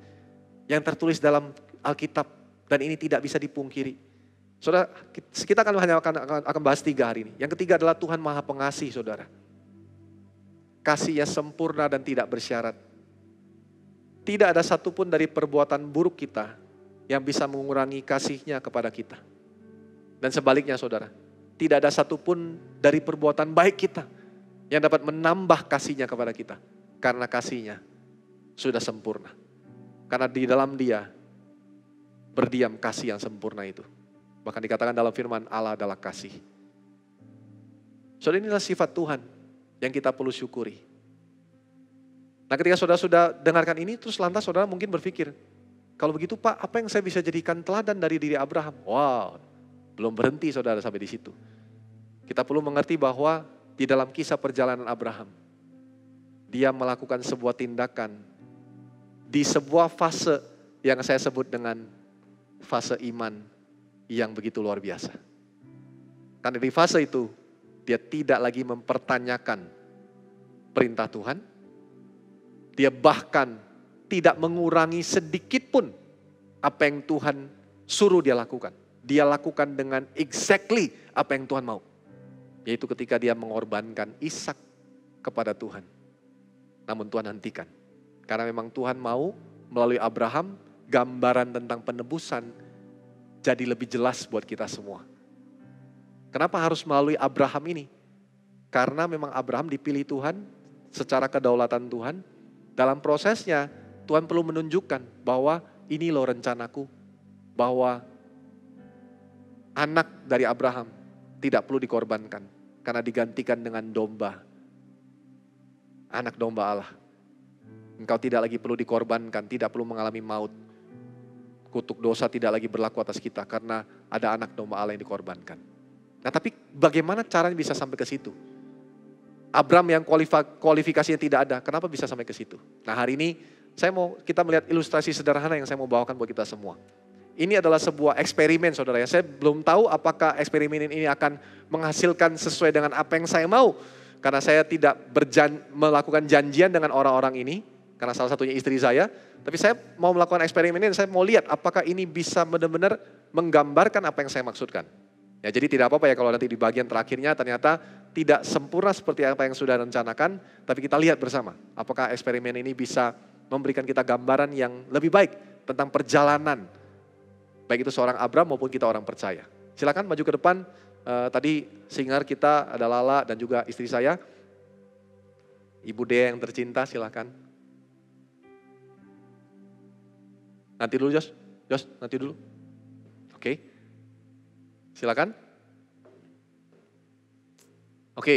B: yang tertulis dalam Alkitab dan ini tidak bisa dipungkiri. Saudara, kita akan bahas 3 hari ini. Yang ketiga adalah Tuhan Maha Pengasih saudara. Kasihnya sempurna dan tidak bersyarat. Tidak ada satupun dari perbuatan buruk kita yang bisa mengurangi kasihnya kepada kita. Dan sebaliknya saudara, tidak ada satupun dari perbuatan baik kita yang dapat menambah kasihnya kepada kita. Karena kasihnya sudah sempurna. Karena di dalam dia berdiam kasih yang sempurna itu. Bahkan dikatakan dalam firman Allah adalah kasih. Saudara, inilah sifat Tuhan yang kita perlu syukuri. Nah ketika saudara sudah dengarkan ini, terus lantas saudara mungkin berpikir, kalau begitu Pak, apa yang saya bisa jadikan teladan dari diri Abraham? Wow, belum berhenti saudara sampai di situ. Kita perlu mengerti bahwa di dalam kisah perjalanan Abraham, dia melakukan sebuah tindakan di sebuah fase yang saya sebut dengan fase iman yang begitu luar biasa. Karena di fase itu, dia tidak lagi mempertanyakan perintah Tuhan. Dia bahkan tidak mengurangi sedikit pun apa yang Tuhan suruh dia lakukan. Dia lakukan dengan exactly apa yang Tuhan mau. Yaitu ketika dia mengorbankan Ishak kepada Tuhan. Namun Tuhan hentikan. Karena memang Tuhan mau melalui Abraham, gambaran tentang penebusan jadi lebih jelas buat kita semua. Kenapa harus melalui Abraham ini? Karena memang Abraham dipilih Tuhan secara kedaulatan Tuhan. Dalam prosesnya Tuhan perlu menunjukkan bahwa ini loh rencanaku. Bahwa anak dari Abraham tidak perlu dikorbankan. Karena digantikan dengan domba. Anak domba Allah. Engkau tidak lagi perlu dikorbankan, tidak perlu mengalami maut. Kutuk dosa tidak lagi berlaku atas kita karena ada anak domba Allah yang dikorbankan. Nah tapi bagaimana caranya bisa sampai ke situ? Abraham yang kualifikasinya tidak ada, kenapa bisa sampai ke situ? Nah hari ini kita melihat ilustrasi sederhana yang saya mau bawakan buat kita semua. Ini adalah sebuah eksperimen saudara ya. Saya belum tahu apakah eksperimen ini akan menghasilkan sesuai dengan apa yang saya mau. Karena saya tidak melakukan janjian dengan orang-orang ini. Karena salah satunya istri saya. Tapi saya mau melakukan eksperimen ini dan saya mau lihat apakah ini bisa benar-benar menggambarkan apa yang saya maksudkan. Ya, jadi tidak apa-apa ya kalau nanti di bagian terakhirnya ternyata tidak sempurna seperti apa yang sudah rencanakan. Tapi kita lihat bersama apakah eksperimen ini bisa memberikan kita gambaran yang lebih baik tentang perjalanan. Baik itu seorang Abraham maupun kita orang percaya. Silakan maju ke depan. Tadi singer kita ada Lala dan juga istri saya. Ibu Dea yang tercinta silakan. Nanti dulu Jos, nanti dulu. Oke. Silakan. Oke.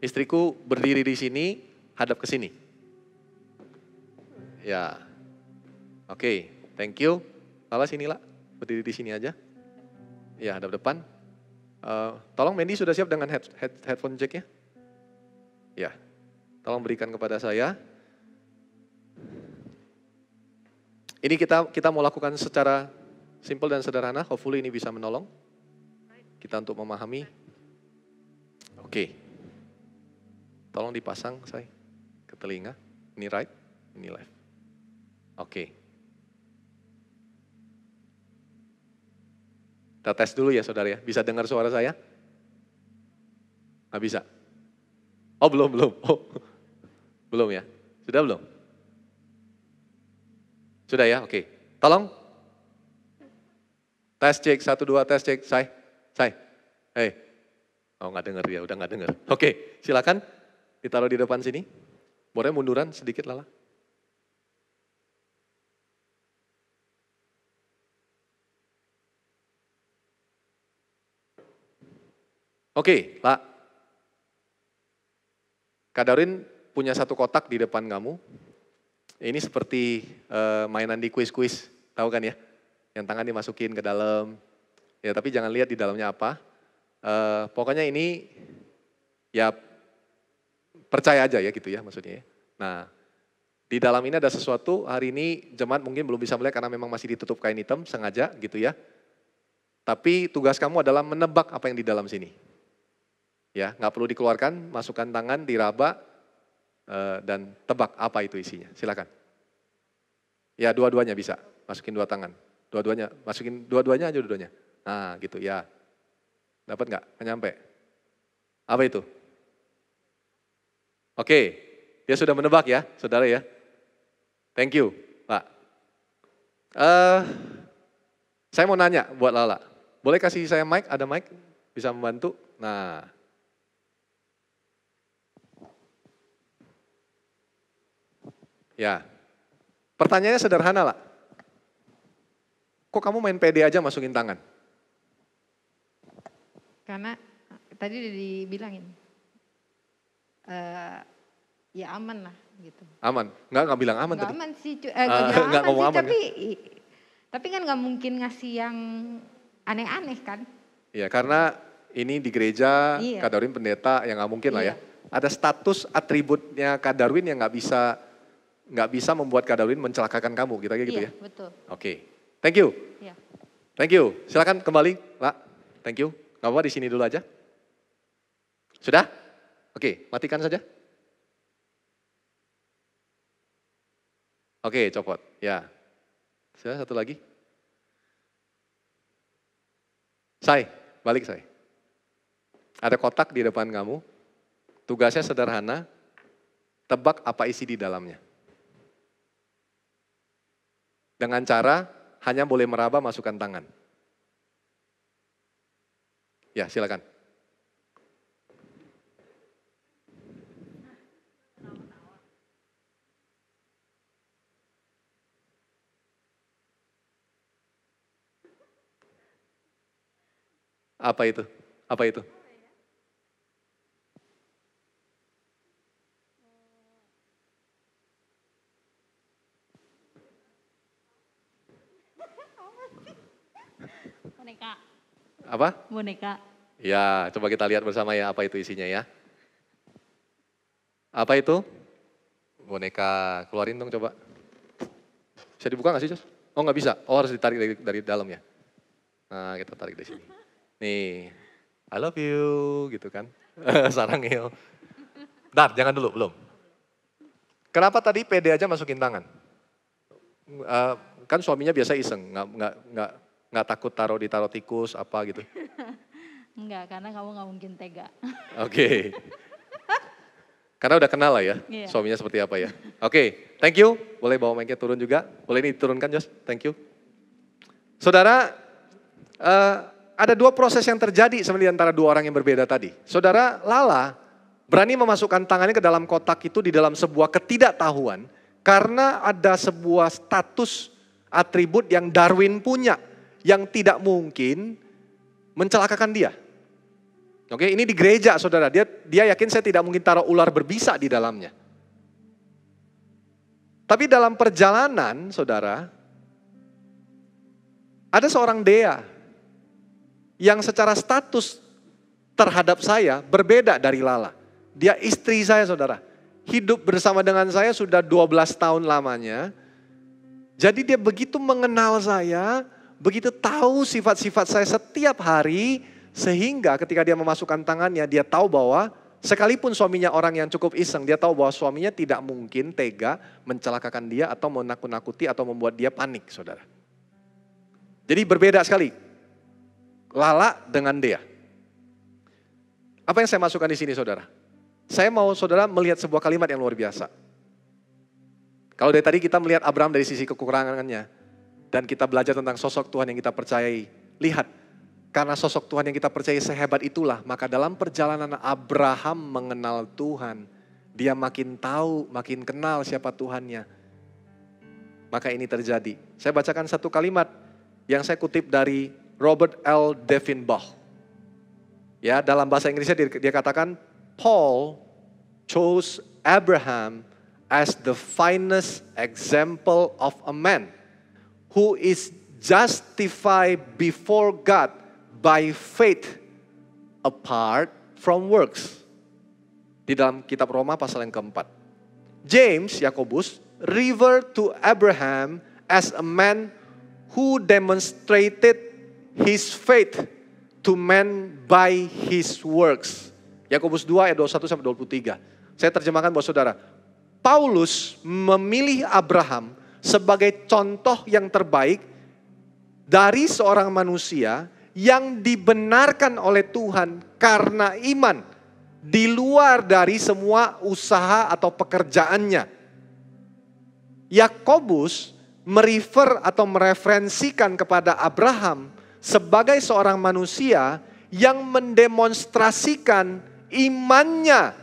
B: Istriku berdiri di sini, hadap ke sini. Ya. Oke, thank you. Lala sini lah, berdiri di sini aja. Ya, hadap depan. Tolong Mandy sudah siap dengan headphone jack-nya? Ya, tolong berikan kepada saya. Ini kita mau lakukan secara simple dan sederhana, hopefully ini bisa menolong kita untuk memahami. Oke, tolong dipasang saya ke telinga, ini right, ini left. Oke. Kita tes dulu ya saudara ya, bisa dengar suara saya? Nggak bisa? Oh belum. Oh, belum ya? Sudah belum? Sudah ya, oke. Tolong. Tes cek, 1, 2, tes cek, say. Hey. Oh nggak dengar ya, udah nggak dengar. Oke, silakan ditaruh di depan sini. Boleh munduran sedikit Lala. Oke, Pak. Kak Darin punya satu kotak di depan kamu. Ini seperti mainan di kuis-kuis, tahu kan ya? Yang tangan dimasukin ke dalam. Ya, tapi jangan lihat di dalamnya apa. Pokoknya ini ya percaya aja ya gitu ya maksudnya. Nah, di dalam ini ada sesuatu, hari ini jemaat mungkin belum bisa melihat karena memang masih ditutup kain hitam sengaja gitu ya. Tapi tugas kamu adalah menebak apa yang di dalam sini. Ya, nggak perlu dikeluarkan, masukkan tangan, diraba, dan tebak apa itu isinya. Silakan. Ya, dua-duanya bisa, masukin 2 tangan. Dua-duanya, masukin dua-duanya aja dua-duanya. Nah, gitu ya. Dapat nggak? Nyampe. Apa itu? Oke, dia sudah menebak ya, saudara ya. Thank you, Pak. Saya mau nanya buat Lala. Boleh kasih saya mic? Ada mic? Bisa membantu? Nah. Ya, pertanyaannya sederhana lah. Kok kamu main pede aja masukin tangan?
C: Karena tadi udah dibilangin, ya aman lah gitu.
B: Aman? Enggak bilang aman
C: Nggak
B: tadi?
C: aman sih,
B: nggak ngomong aman,
C: tapi kan nggak mungkin ngasih yang aneh-aneh kan.
B: Ya, karena ini di gereja,
C: Iya.
B: Kak Darwin pendeta, yang nggak mungkin lah ya.
C: Iya.
B: Ada status atributnya Kak Darwin yang nggak bisa membuat Kak Darwin mencelakakan kamu, gitu
C: Iya,
B: ya.
C: betul.
B: Oke, thank you.
C: Iya.
B: Thank you. Silakan kembali, Pak. Thank you. Nggak apa-apa, di sini dulu aja. Sudah? Oke, matikan saja. Oke, copot. Ya. Sudah, satu lagi. Balik Say. Ada kotak di depan kamu. Tugasnya sederhana. Tebak apa isi di dalamnya. Dengan cara hanya boleh meraba, masukkan tangan. Ya, silakan. Apa itu? Apa itu?
D: Boneka.
B: Apa?
D: Boneka.
B: Ya, coba kita lihat bersama ya apa itu isinya ya. Apa itu? Boneka. Keluarin dong coba. Bisa dibuka nggak sih, Jos? Oh nggak bisa. Oh harus ditarik dari dalam ya. Nah kita tarik dari sini. Nih, I love you gitu kan. Sarangil. Bentar, jangan dulu, belum. Kenapa tadi pede aja masukin tangan? Kan suaminya biasa iseng, nggak takut ditaruh tikus apa gitu.
D: Enggak, karena kamu nggak mungkin tega.
B: Oke. Karena udah kenal lah ya,
D: Iya.
B: suaminya seperti apa ya. Oke, thank you. Boleh bawa mic-nya turun juga. Boleh ini diturunkan, Jos. Thank you. Saudara, ada dua proses yang terjadi sebenarnya antara dua orang yang berbeda tadi. Saudara Lala berani memasukkan tangannya ke dalam kotak itu di dalam sebuah ketidaktahuan. Karena ada sebuah status atribut yang Darwin punya. Yang tidak mungkin mencelakakan dia. Oke, ini di gereja saudara, dia yakin saya tidak mungkin taruh ular berbisa di dalamnya. Tapi dalam perjalanan saudara, ada seorang Dea yang secara status terhadap saya berbeda dari Lala. Dia istri saya saudara, hidup bersama dengan saya sudah 12 tahun lamanya. Jadi dia begitu mengenal saya, begitu tahu sifat-sifat saya setiap hari, sehingga ketika dia memasukkan tangannya, dia tahu bahwa sekalipun suaminya orang yang cukup iseng, dia tahu bahwa suaminya tidak mungkin tega mencelakakan dia atau menakut-nakuti atau membuat dia panik, saudara. Jadi berbeda sekali, Lala dengan Dea. Apa yang saya masukkan di sini, saudara? Saya mau saudara melihat sebuah kalimat yang luar biasa. Kalau dari tadi kita melihat Abraham dari sisi kekurangannya, dan kita belajar tentang sosok Tuhan yang kita percayai. Lihat, karena sosok Tuhan yang kita percayai sehebat itulah, maka dalam perjalanan Abraham mengenal Tuhan, dia makin tahu, makin kenal siapa Tuhannya. Maka ini terjadi. Saya bacakan satu kalimat yang saya kutip dari Robert L. Devinbaugh. Ya, dalam bahasa Inggrisnya dia katakan, Paul chose Abraham as the finest example of a man who is justified before God by faith apart from works. Di dalam kitab Roma pasal yang keempat. James, Yakobus, referred to Abraham as a man who demonstrated his faith to men by his works. Yakobus 2 ayat 21 sampai 23. Saya terjemahkan buat saudara. Paulus memilih Abraham sebagai contoh yang terbaik dari seorang manusia yang dibenarkan oleh Tuhan karena iman di luar dari semua usaha atau pekerjaannya. Yakobus merefer atau mereferensikan kepada Abraham sebagai seorang manusia yang mendemonstrasikan imannya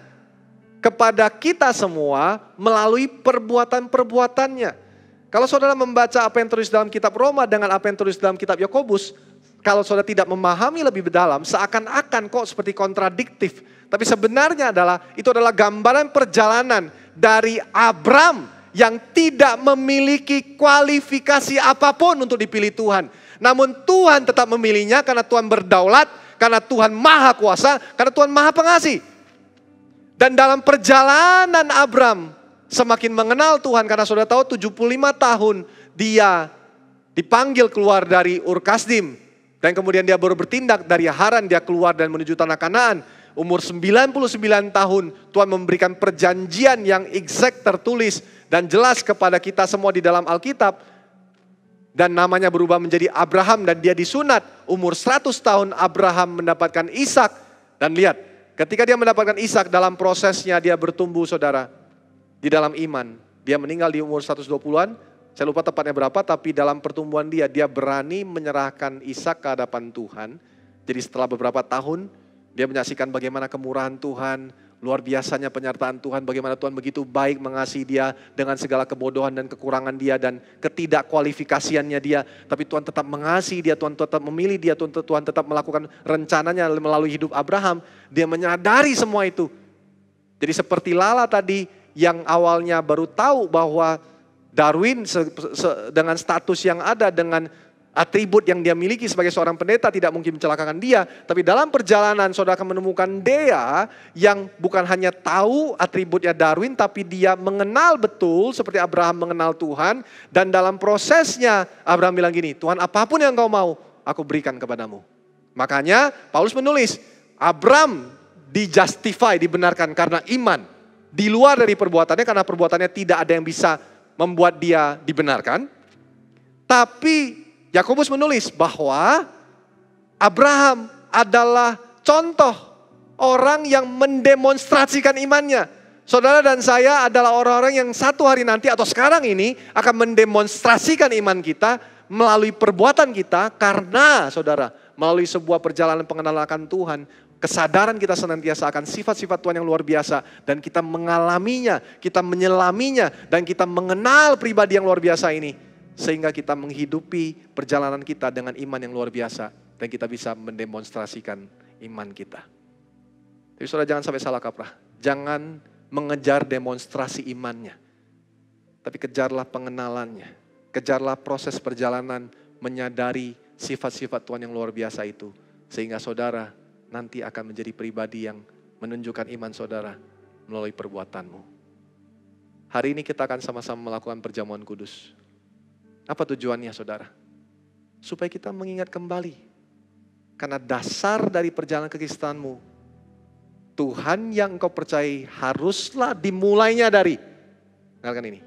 B: kepada kita semua melalui perbuatan-perbuatannya. Kalau saudara membaca apa yang tertulis dalam kitab Roma dengan apa yang tertulis dalam kitab Yakobus, kalau saudara tidak memahami lebih dalam, seakan-akan kok seperti kontradiktif. Tapi sebenarnya itu adalah gambaran perjalanan dari Abram yang tidak memiliki kualifikasi apapun untuk dipilih Tuhan. Namun Tuhan tetap memilihnya karena Tuhan berdaulat, karena Tuhan maha kuasa, karena Tuhan maha pengasih. Dan dalam perjalanan Abram semakin mengenal Tuhan, karena saudara tahu 75 tahun dia dipanggil keluar dari Ur Kasdim. Dan kemudian dia baru bertindak dari Haran, dia keluar dan menuju tanah Kanaan. Umur 99 tahun Tuhan memberikan perjanjian yang exact tertulis dan jelas kepada kita semua di dalam Alkitab. Dan namanya berubah menjadi Abraham dan dia disunat. Umur 100 tahun Abraham mendapatkan Ishak. Dan lihat, ketika dia mendapatkan Ishak, dalam prosesnya dia bertumbuh saudara. Di dalam iman. Dia meninggal di umur 120-an. Saya lupa tepatnya berapa, tapi dalam pertumbuhan dia berani menyerahkan Ishak ke hadapan Tuhan. Jadi setelah beberapa tahun, dia menyaksikan bagaimana kemurahan Tuhan, luar biasanya penyertaan Tuhan, bagaimana Tuhan begitu baik mengasihi dia dengan segala kebodohan dan kekurangan dia dan ketidakkualifikasiannya dia. Tapi Tuhan tetap mengasihi dia, Tuhan tetap memilih dia, Tuhan tetap melakukan rencananya melalui hidup Abraham. Dia menyadari semua itu. Jadi seperti Lala tadi yang awalnya baru tahu bahwa Darwin dengan status yang ada, dengan atribut yang dia miliki sebagai seorang pendeta tidak mungkin mencelakakan dia. Tapi dalam perjalanan saudara akan menemukan Dea yang bukan hanya tahu atributnya Darwin, tapi dia mengenal betul seperti Abraham mengenal Tuhan. Dan dalam prosesnya Abraham bilang gini, Tuhan apapun yang kau mau aku berikan kepadamu. Makanya Paulus menulis, Abraham dijustify, dibenarkan karena iman. Di luar dari perbuatannya, karena perbuatannya tidak ada yang bisa membuat dia dibenarkan. Tapi Yakobus menulis bahwa Abraham adalah contoh orang yang mendemonstrasikan imannya. Saudara dan saya adalah orang-orang yang satu hari nanti atau sekarang ini akan mendemonstrasikan iman kita melalui perbuatan kita, karena saudara melalui sebuah perjalanan pengenalan akan Tuhan, kesadaran kita senantiasa akan sifat-sifat Tuhan yang luar biasa. Dan kita mengalaminya, kita menyelaminya, dan kita mengenal pribadi yang luar biasa ini. Sehingga kita menghidupi perjalanan kita dengan iman yang luar biasa. Dan kita bisa mendemonstrasikan iman kita. Jadi saudara jangan sampai salah kaprah. Jangan mengejar demonstrasi imannya. Tapi kejarlah pengenalannya. Kejarlah proses perjalanan menyadari sifat-sifat Tuhan yang luar biasa itu. Sehingga saudara nanti akan menjadi pribadi yang menunjukkan iman saudara melalui perbuatanmu. Hari ini kita akan sama-sama melakukan perjamuan kudus. Apa tujuannya saudara? Supaya kita mengingat kembali. Karena dasar dari perjalanan kekristenanmu, Tuhan yang engkau percayai haruslah dimulainya dari, dengarkan ini,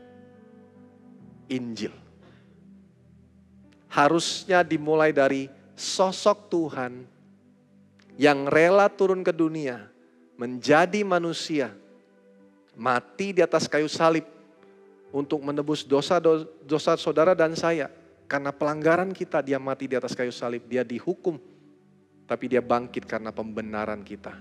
B: Injil. Harusnya dimulai dari sosok Tuhan yang rela turun ke dunia, menjadi manusia, mati di atas kayu salib untuk menebus dosa saudara dan saya. Karena pelanggaran kita dia mati di atas kayu salib, dia dihukum, tapi dia bangkit karena pembenaran kita.